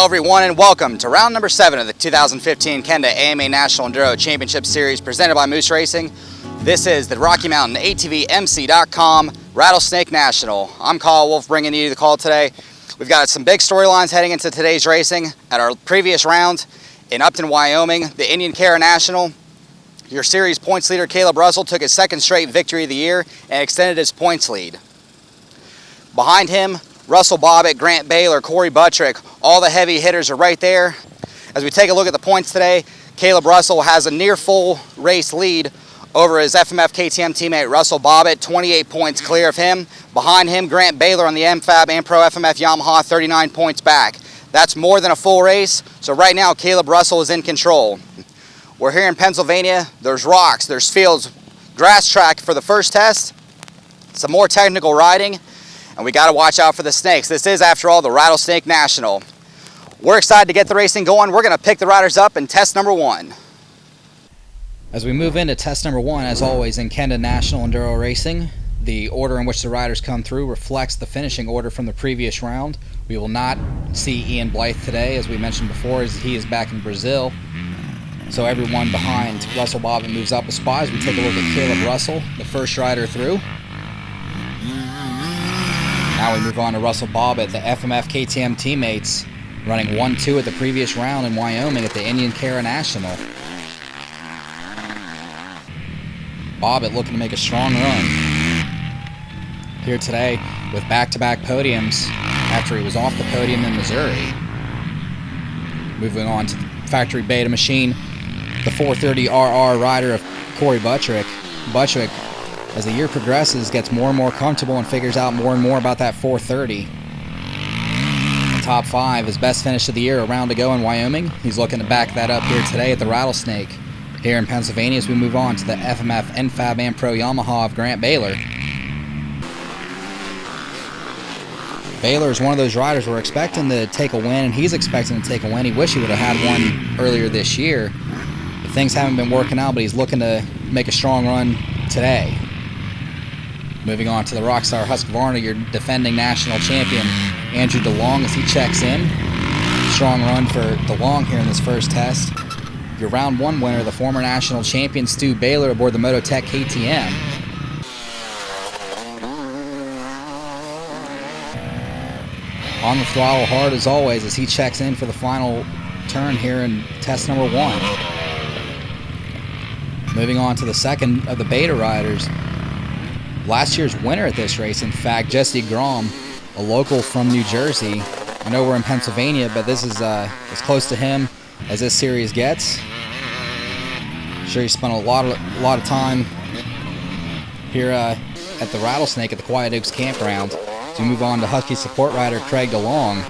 Hello everyone and welcome to round number 7 of the 2015 Kenda AMA National Enduro Championship Series presented by Moose Racing. This is the Rocky Mountain ATVMC.com Rattlesnake National. I'm Kyle Wolf bringing you the call today. We've got some big storylines heading into today's racing. At our previous round in Upton, Wyoming, the Indian Cara National, your series points leader Caleb Russell took his second straight victory of the year and extended his points lead. Behind him, Russell Bobbitt, Grant Baylor, Corey Buttrick, all the heavy hitters are right there. As we take a look at the points today, Caleb Russell has a near full race lead over his FMF KTM teammate Russell Bobbitt, 28 points clear of him. Behind him, Grant Baylor on the MFAB and Pro FMF Yamaha, 39 points back. That's more than a full race, so right now Caleb Russell is in control. We're here in Pennsylvania. There's rocks, there's fields, grass track for the first test, some more technical riding, and we got to watch out for the snakes. This is, after all, the Rattlesnake National. We're excited to get the racing going. We're going to pick the riders up in test number 1. As we move into test number 1, as always in Kenda National Enduro Racing, the order in which the riders come through reflects the finishing order from the previous round. We will not see Ian Blythe today, as we mentioned before, as he is back in Brazil. So everyone behind Russell Bobbitt moves up a spot as we take a look at Caleb Russell, the first rider through. Now we move on to Russell Bobbitt, the FMF KTM teammates, running 1-2 at the previous round in Wyoming at the Indian Cara National. Bobbitt looking to make a strong run here today with back-to-back podiums after he was off the podium in Missouri. Moving on to the factory beta machine, the 430RR rider of Corey Buttrick. Buttrick, as the year progresses, gets more and more comfortable and figures out more and more about that 430. The top 5, his best finish of the year, a round to go in Wyoming. He's looking to back that up here today at the Rattlesnake. Here in Pennsylvania, as we move on to the FMF NFAB and Pro Yamaha of Grant Baylor. Baylor is one of those riders we're expecting to take a win, and he's expecting to take a win. He wished he would have had one earlier this year. But things haven't been working out, but he's looking to make a strong run today. Moving on to the Rockstar Husqvarna, your defending national champion, Andrew DeLong, as he checks in. Strong run for DeLong here in this first test. Your round 1 winner, the former national champion Stu Baylor aboard the Mototech KTM. On the throttle hard as always as he checks in for the final turn here in test number 1. Moving on to the second of the beta riders. Last year's winner at this race, in fact, Jesse Grom, a local from New Jersey. I know we're in Pennsylvania, but this is as close to him as this series gets. I'm sure he spent a lot of time here at the Rattlesnake at the Quiet Oaks campground. So we move on to Husky support rider Craig DeLong.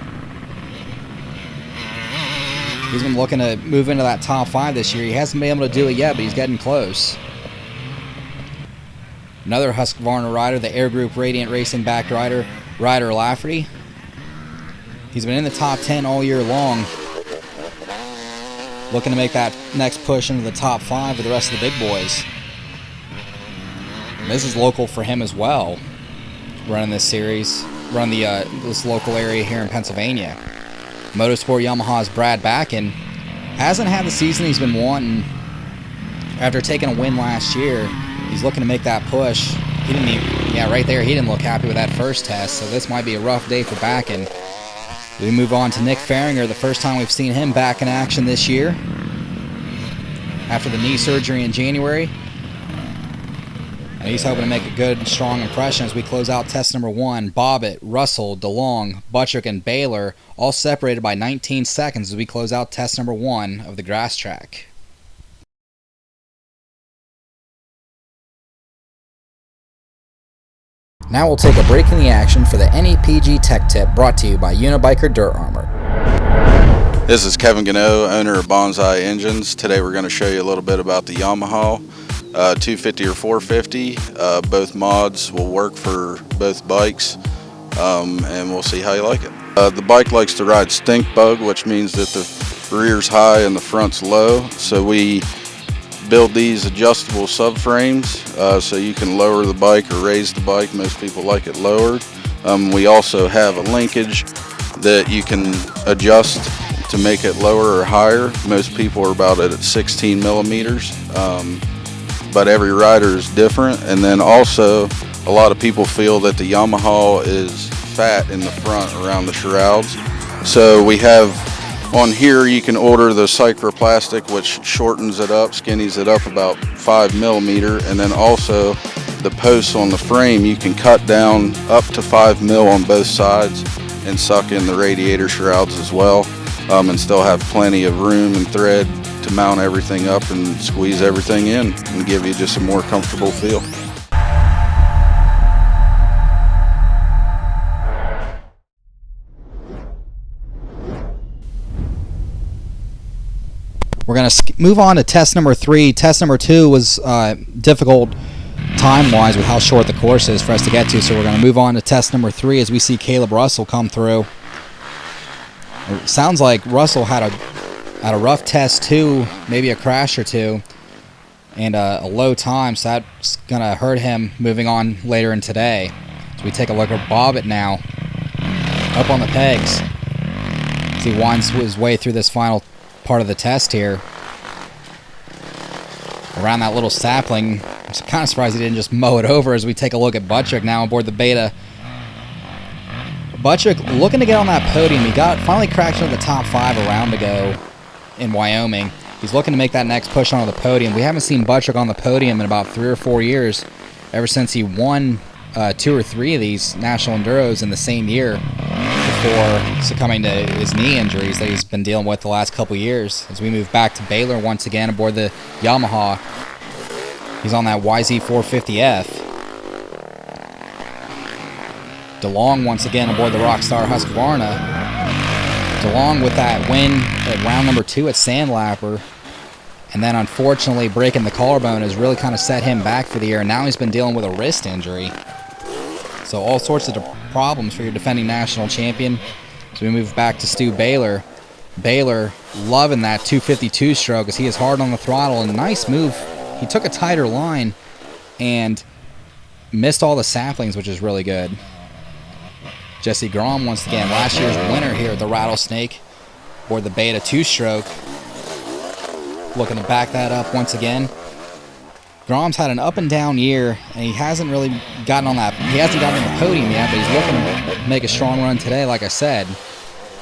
He's been looking to move into that top 5 this year. He hasn't been able to do it yet, but he's getting close. Another Husqvarna rider, the Air Group Radiant Racing backed rider, Ryder Lafferty. He's been in the top 10 all year long, looking to make that next push into the top 5 with the rest of the big boys. And this is local for him as well, running this series, this local area here in Pennsylvania. Motorsport Yamaha's Brad Backen hasn't had the season he's been wanting after taking a win last year. He's looking to make that push. He didn't even, right there, he didn't look happy with that first test, so this might be a rough day for Backen. We move on to Nick Farringer, the first time we've seen him back in action this year after the knee surgery in January. And he's hoping to make a good, strong impression as we close out test number 1. Bobbitt, Russell, DeLong, Buttrick, and Baylor all separated by 19 seconds as we close out test number 1 of the grass track. Now we'll take a break in the action for the NEPG Tech Tip brought to you by Unibiker Dirt Armor. This is Kevin Gano, owner of Bonsai Engines. Today we're going to show you a little bit about the Yamaha 250 or 450. Both mods will work for both bikes, and we'll see how you like it. The bike likes to ride stink bug, which means that the rear's high and the front's low. So we build these adjustable subframes so you can lower the bike or raise the bike. Most people like it lowered. We also have a linkage that you can adjust to make it lower or higher. Most people are about at 16 millimeters, but every rider is different. And then also, a lot of people feel that the Yamaha is fat in the front around the shrouds. So we have on here, you can order the cycloplastic, which shortens it up, skinnies it up about 5 millimeter, and then also the posts on the frame you can cut down up to 5 mil on both sides and suck in the radiator shrouds as well, and still have plenty of room and thread to mount everything up and squeeze everything in and give you just a more comfortable feel. We're going to move on to test number 3. Test number 2 was difficult time-wise with how short the course is for us to get to, so we're going to move on to test number 3 as we see Caleb Russell come through. It sounds like Russell had a rough test too, maybe a crash or two, and a low time, so that's going to hurt him moving on later in today. So we take a look at Bobbitt now, up on the pegs as he winds his way through this final part of the test here. Around that little sapling. I'm kind of surprised he didn't just mow it over as we take a look at Buttrick now aboard the Beta. Buttrick looking to get on that podium. He finally cracked into the top 5 a round ago in Wyoming. He's looking to make that next push onto the podium. We haven't seen Buttrick on the podium in about 3 or 4 years, ever since he won 2 or 3 of these National Enduros in the same year before succumbing to his knee injuries that he's been dealing with the last couple years. As we move back to Baylor once again aboard the Yamaha, he's on that YZ450F. DeLong once again aboard the Rockstar Husqvarna. DeLong with that win at round number 2 at Sandlapper, and then unfortunately breaking the collarbone has really kind of set him back for the year. Now he's been dealing with a wrist injury. So all sorts of problems for your defending national champion. So we move back to Stu Baylor. Baylor loving that 252 stroke as he is hard on the throttle, and nice move. He took a tighter line and missed all the saplings, which is really good. Jesse Grom once again, last year's winner here at the Rattlesnake, or the Beta 2-stroke. Looking to back that up once again. Grom's had an up and down year, and he hasn't really gotten on that. He hasn't gotten on the podium yet, but he's looking to make a strong run today, like I said.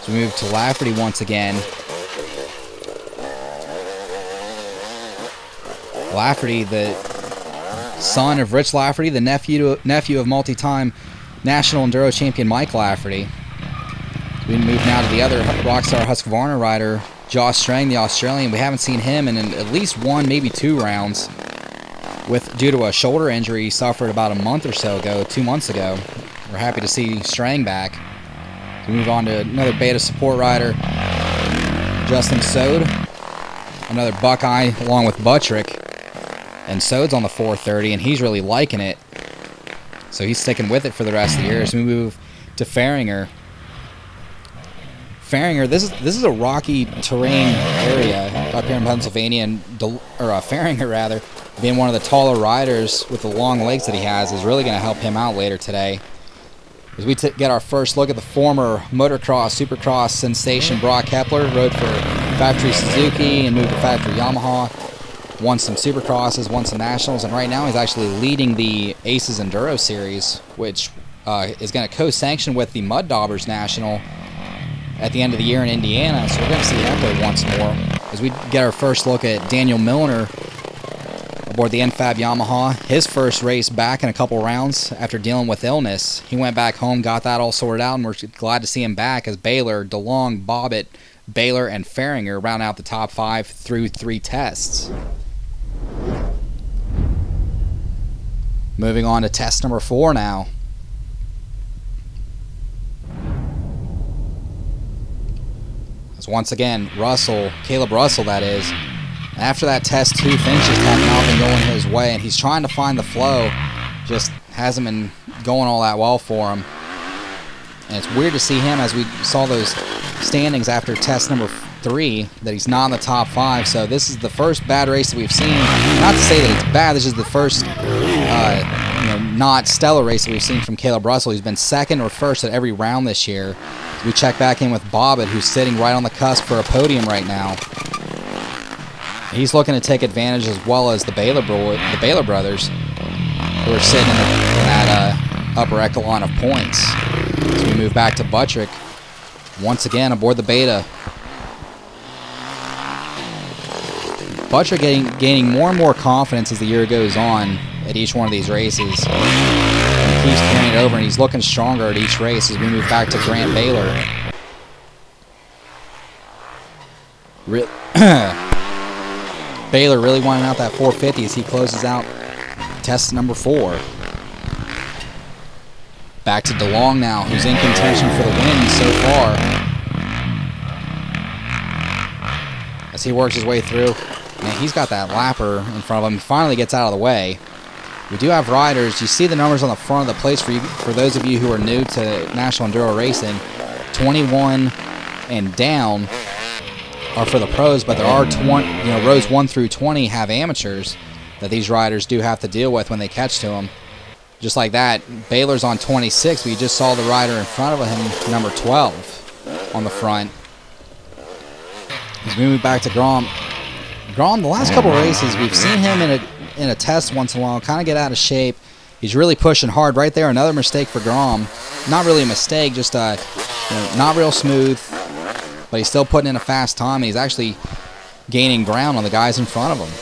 So we move to Lafferty once again. Lafferty, the son of Rich Lafferty, the nephew of multi-time National Enduro champion Mike Lafferty. We move now to the other Rockstar Husqvarna rider, Josh Strang, the Australian. We haven't seen him in at least 1, maybe 2 rounds, due to a shoulder injury he suffered about a month or so ago, 2 months ago. We're happy to see Strang back. We move on to another Beta support rider, Justin Sode, another Buckeye along with Buttrick. And Sode's on the 430, and he's really liking it. So he's sticking with it for the rest of the year. So we move to Farringer. Farringer, this is a rocky terrain area up here in Pennsylvania, and Farringer rather, being one of the taller riders with the long legs that he has, is really going to help him out later today. As we get our first look at the former motocross, supercross sensation Brock Kepler, rode for Factory Suzuki and moved to Factory Yamaha, won some supercrosses, won some nationals, and right now he's actually leading the Aces Enduro Series, which is going to co-sanction with the Mud Daubers National at the end of the year in Indiana, so we're going to see him there once more. As we get our first look at Daniel Milner aboard the NFAB Yamaha, his first race back in a couple rounds after dealing with illness. He went back home, got that all sorted out, and we're glad to see him back as Baylor, DeLong, Bobbitt, Baylor, and Farringer round out the top 5 through 3 tests. Moving on to test number 4 now. As once again, Caleb Russell that is, after that test 2 finishes have not been going his way, and he's trying to find the flow, just hasn't been going all that well for him. And it's weird to see him, as we saw those standings after test number 3, that he's not in the top 5. So this is the first bad race that we've seen. Not to say that it's bad, this is the first not stellar race that we've seen from Caleb Russell. He's been second or first at every round this year. We check back in with Bobbitt, who's sitting right on the cusp for a podium right now. He's looking to take advantage, as well as the Baylor brothers, who are sitting in that upper echelon of points. So we move back to Buttrick, once again aboard the Beta. Buttrick gaining more and more confidence as the year goes on at each one of these races. And he keeps carrying it over, and he's looking stronger at each race as we move back to Grant Baylor. Baylor really wanting out that 450 as he closes out test number 4. Back to DeLong now, who's in contention for the win so far. As he works his way through. Man, he's got that lapper in front of him. He finally gets out of the way. We do have riders. You see the numbers on the front of the plates for those of you who are new to National Enduro Racing. 21 and down are for the pros, but there are rows 1 through 20 have amateurs that these riders do have to deal with when they catch to them. Just like that, Baylor's on 26. We just saw the rider in front of him, number 12, on the front. As we move back to Grom. Grom, the last couple of races, we've seen him in a test once in a while, kind of get out of shape. He's really pushing hard right there. Another mistake for Grom. Not really a mistake, just not real smooth, but he's still putting in a fast time, and he's actually gaining ground on the guys in front of him.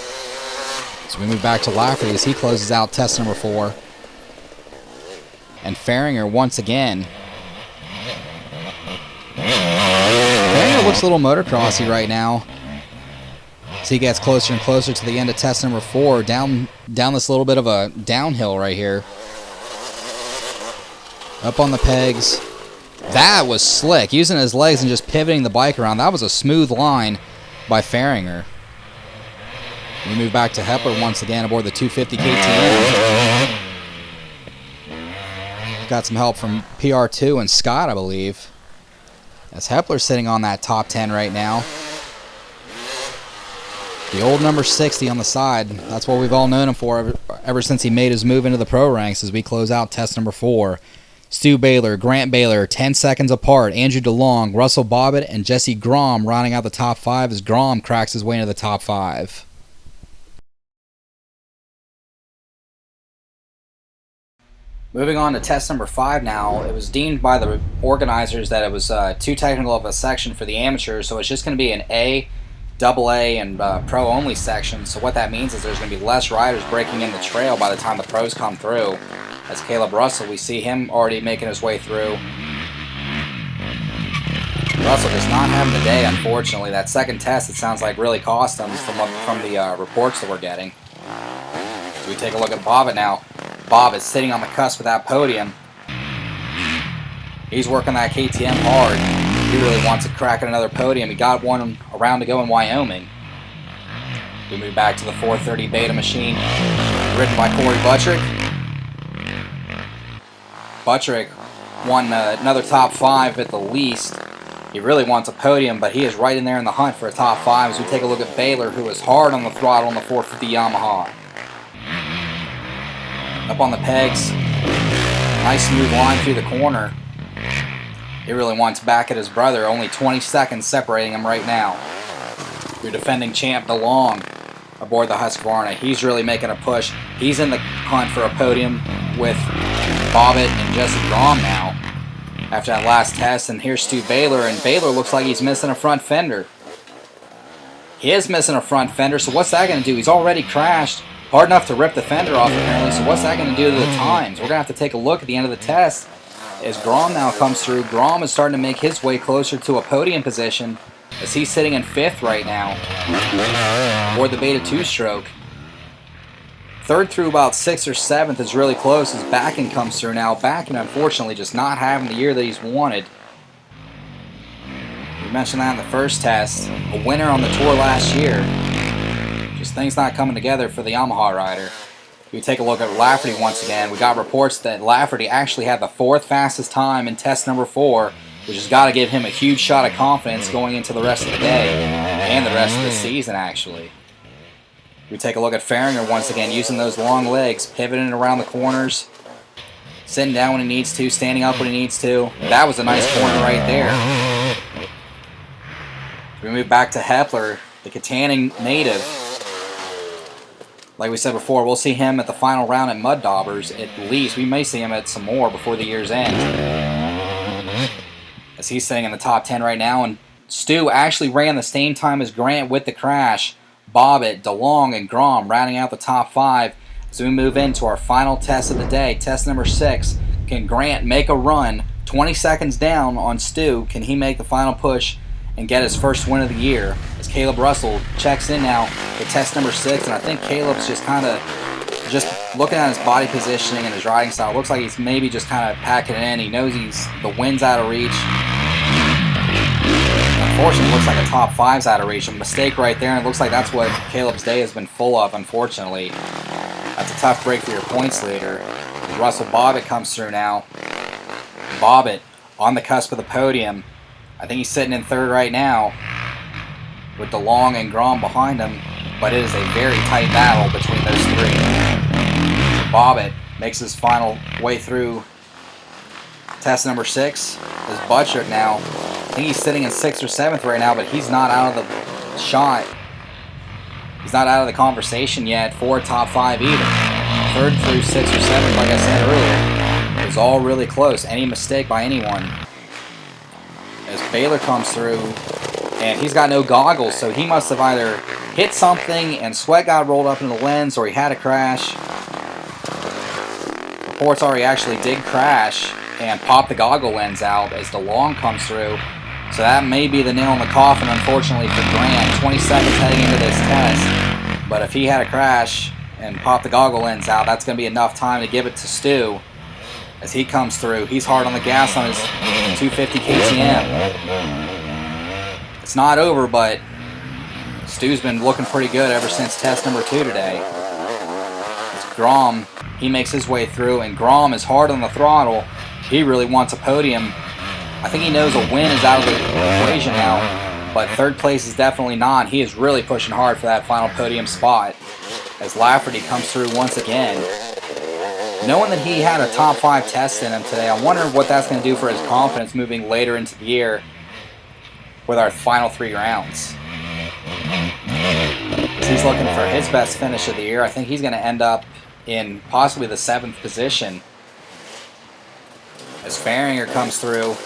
So we move back to Lafferty as he closes out test number 4. And Farringer once again. Farringer looks a little motocrossy right now as he gets closer and closer to the end of test number 4, down this little bit of a downhill right here. Up on the pegs. That was slick, using his legs and just pivoting the bike around. That was a smooth line by Farringer. We move back to Hepler once again aboard the 250 KTM. Got some help from PR2 and Scott, I believe. As Hepler's sitting on that top 10 right now. The old number 60 on the side. That's what we've all known him for ever since he made his move into the pro ranks as we close out test number 4. Stu Baylor, Grant Baylor, 10 seconds apart. Andrew DeLong, Russell Bobbitt, and Jesse Grom rounding out the top 5 as Grom cracks his way into the top 5. Moving on to test number 5 now. It was deemed by the organizers that it was too technical of a section for the amateurs, so it's just going to be an A, AA, and pro-only section. So what that means is there's going to be less riders breaking in the trail by the time the pros come through. As Caleb Russell, we see him already making his way through. Russell just not having the day, unfortunately. That second test, it sounds like, really cost him from the reports that we're getting. So we take a look at Bobbitt now. Bobbitt sitting on the cusp of that podium. He's working that KTM hard. He really wants to crack at another podium. He got one around to go in Wyoming. We move back to the 430 Beta machine, ridden by Corey Buttrick. Buttrick won another top 5 at the least. He really wants a podium, but he is right in there in the hunt for a top 5 as we take a look at Baylor, who is hard on the throttle on the 450 Yamaha. Up on the pegs. Nice smooth line through the corner. He really wants back at his brother. Only 20 seconds separating him right now. Your defending champ DeLong aboard the Husqvarna. He's really making a push. He's in the hunt for a podium with Bobbitt and Jesse Grom now after that last test. And here's Stu Baylor, and Baylor looks like he's missing a front fender. He is missing a front fender, so what's that going to do? He's already crashed. Hard enough to rip the fender off apparently, so what's that going to do to the times? We're going to have to take a look at the end of the test as Grom now comes through. Grom is starting to make his way closer to a podium position as he's sitting in 5th right now aboard the Beta 2-stroke. 3rd through about 6th or 7th is really close as Backen comes through now. Backen, unfortunately, just not having the year that he's wanted. We mentioned that in the first test. A winner on the tour last year. Just things not coming together for the Yamaha rider. We take a look at Lafferty once again. We got reports that Lafferty actually had the 4th fastest time in test number 4, which has got to give him a huge shot of confidence going into the rest of the day and the rest of the season, actually. We take a look at Farringer once again, using those long legs, pivoting around the corners, sitting down when he needs to, standing up when he needs to. That was a nice corner right there. We move back to Hepler, the Katanning native. Like we said before, we'll see him at the final round at Mud Daubers at least. We may see him at some more before the year's end, as he's sitting in the top 10 right now. And Stu actually ran the same time as Grant with the crash. Bobbitt, DeLong, and Grom rounding out the top 5 as we move into our final test of the day. Test number 6. Can Grant make a run 20 seconds down on Stu? Can he make the final push and get his first win of the year? As Caleb Russell checks in now with test number 6, and I think Caleb's just looking at his body positioning and his riding style. Looks like he's maybe just kind of packing it in. He knows the wind's out of reach. Unfortunately, it looks like a top 5's out of reach. A mistake right there, and it looks like that's what Caleb's day has been full of, unfortunately. That's a tough break for your points leader. Russell Bobbitt comes through now. Bobbitt on the cusp of the podium. I think he's sitting in 3rd right now with DeLong and Grom behind him, but it is a very tight battle between those 3. Bobbitt makes his final way through test number 6. Is Butchert now. I think he's sitting in 6th or 7th right now, but he's not out of the shot. He's not out of the conversation yet for top 5 either. 3rd through 6th or 7th, like I said earlier, it was all really close. Any mistake by anyone. As Baylor comes through, and he's got no goggles, so he must have either hit something and sweat got rolled up in the lens, or he had a crash. Reports are he actually did crash and pop the goggle lens out as DeLong comes through. So that may be the nail in the coffin, unfortunately, for Grant. 20 seconds heading into this test. But if he had a crash and popped the goggle lens out, that's going to be enough time to give it to Stu. As he comes through, he's hard on the gas on his 250 KTM. It's not over, but Stu's been looking pretty good ever since test number 2 today. As Grom, he makes his way through, and Grom is hard on the throttle. He really wants a podium. I think he knows a win is out of the equation now, but 3rd place is definitely not. He is really pushing hard for that final podium spot as Lafferty comes through once again. Knowing that he had a top 5 test in him today, I wonder what that's going to do for his confidence moving later into the year with our final 3 rounds. As he's looking for his best finish of the year, I think he's going to end up in possibly the 7th position. As Farringer comes through.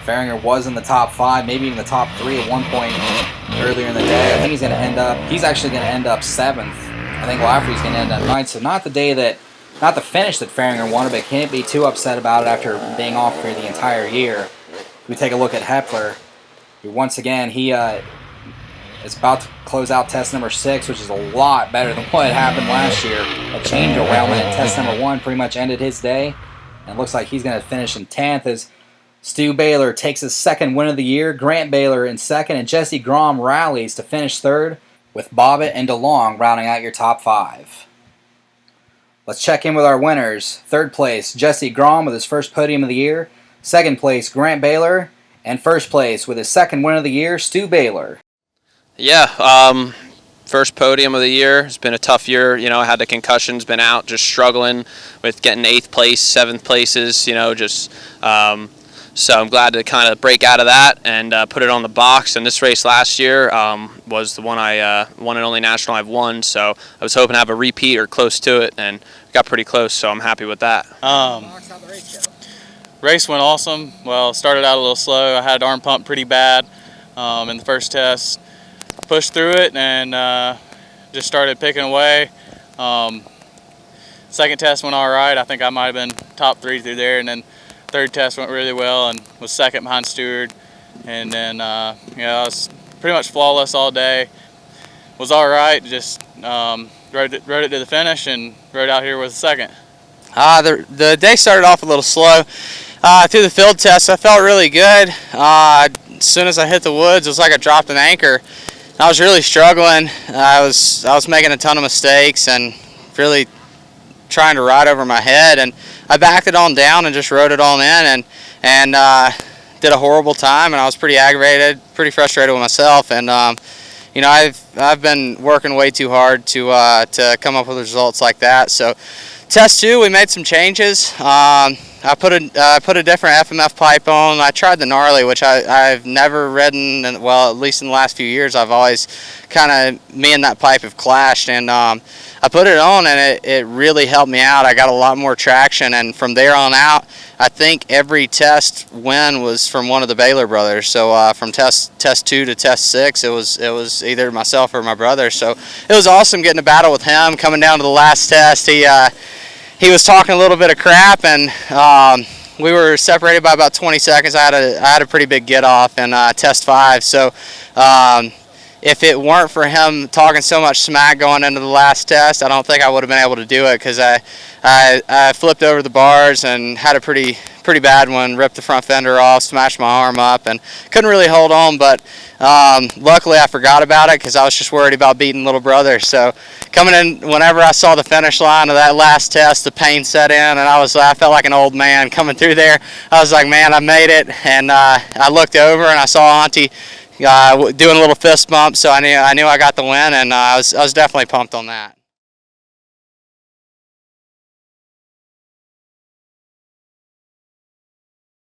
Farringer was in the top 5, maybe even the top 3 at one point earlier in the day. I think he's actually going to end up 7th. I think Lafferty's going to end up 9th. So not the finish that Farringer wanted, but can't be too upset about it after being off for the entire year. We take a look at Hepler, who once again, he is about to close out test number 6, which is a lot better than what happened last year. A change around at test number 1 pretty much ended his day. And it looks like he's going to finish in 10th as Stu Baylor takes his 2nd win of the year. Grant Baylor in 2nd, and Jesse Grom rallies to finish 3rd, with Bobbitt and DeLong rounding out your top 5. Let's check in with our winners. 3rd place, Jesse Grom with his first podium of the year. 2nd place, Grant Baylor. And 1st place with his 2nd win of the year, Stu Baylor. Yeah, first podium of the year. It's been a tough year. You know, I had the concussions, been out, just struggling with getting 8th place, 7th places, you know, just... So I'm glad to kind of break out of that and put it on the box. And this race last year was the one one and only national I've won. So I was hoping to have a repeat or close to it, and got pretty close. So I'm happy with that. Race went awesome. Well, started out a little slow. I had arm pump pretty bad in the first test. Pushed through it and just started picking away. Second test went all right. I think I might have been top 3 through there, and then 3rd test went really well and was 2nd behind Stewart. And then, I was pretty much flawless all day. Was all right, just rode it to the finish and rode out here with 2nd. The day started off a little slow. Through the field test, I felt really good. As soon as I hit the woods, it was like I dropped an anchor. I was really struggling. I was making a ton of mistakes and really trying to ride over my head, and I backed it on down and just rode it on in, and did a horrible time, and I was pretty aggravated, pretty frustrated with myself. And you know, I've been working way too hard to come up with results like that. So test 2, we made some changes. I put a different FMF pipe on. I tried the gnarly, which I've never ridden, and well, at least in the last few years, I've always me and that pipe have clashed. And I put it on, and it really helped me out. I got a lot more traction, and from there on out, I think every test win was from one of the Baylor brothers. So from test 2 to test 6, it was either myself or my brother. So it was awesome getting a battle with him. Coming down to the last test, he was talking a little bit of crap, and we were separated by about 20 seconds. I had a pretty big get off in test 5. So if it weren't for him talking so much smack going into the last test, I don't think I would have been able to do it, because I flipped over the bars and had a pretty bad one, ripped the front fender off, smashed my arm up, and couldn't really hold on. But luckily I forgot about it, because I was just worried about beating little brother. So coming in, whenever I saw the finish line of that last test, the pain set in, and I felt like an old man coming through there. I was like, man, I made it. And I looked over and I saw Auntie doing a little fist bump, so I knew I got the win, and I was definitely pumped on that.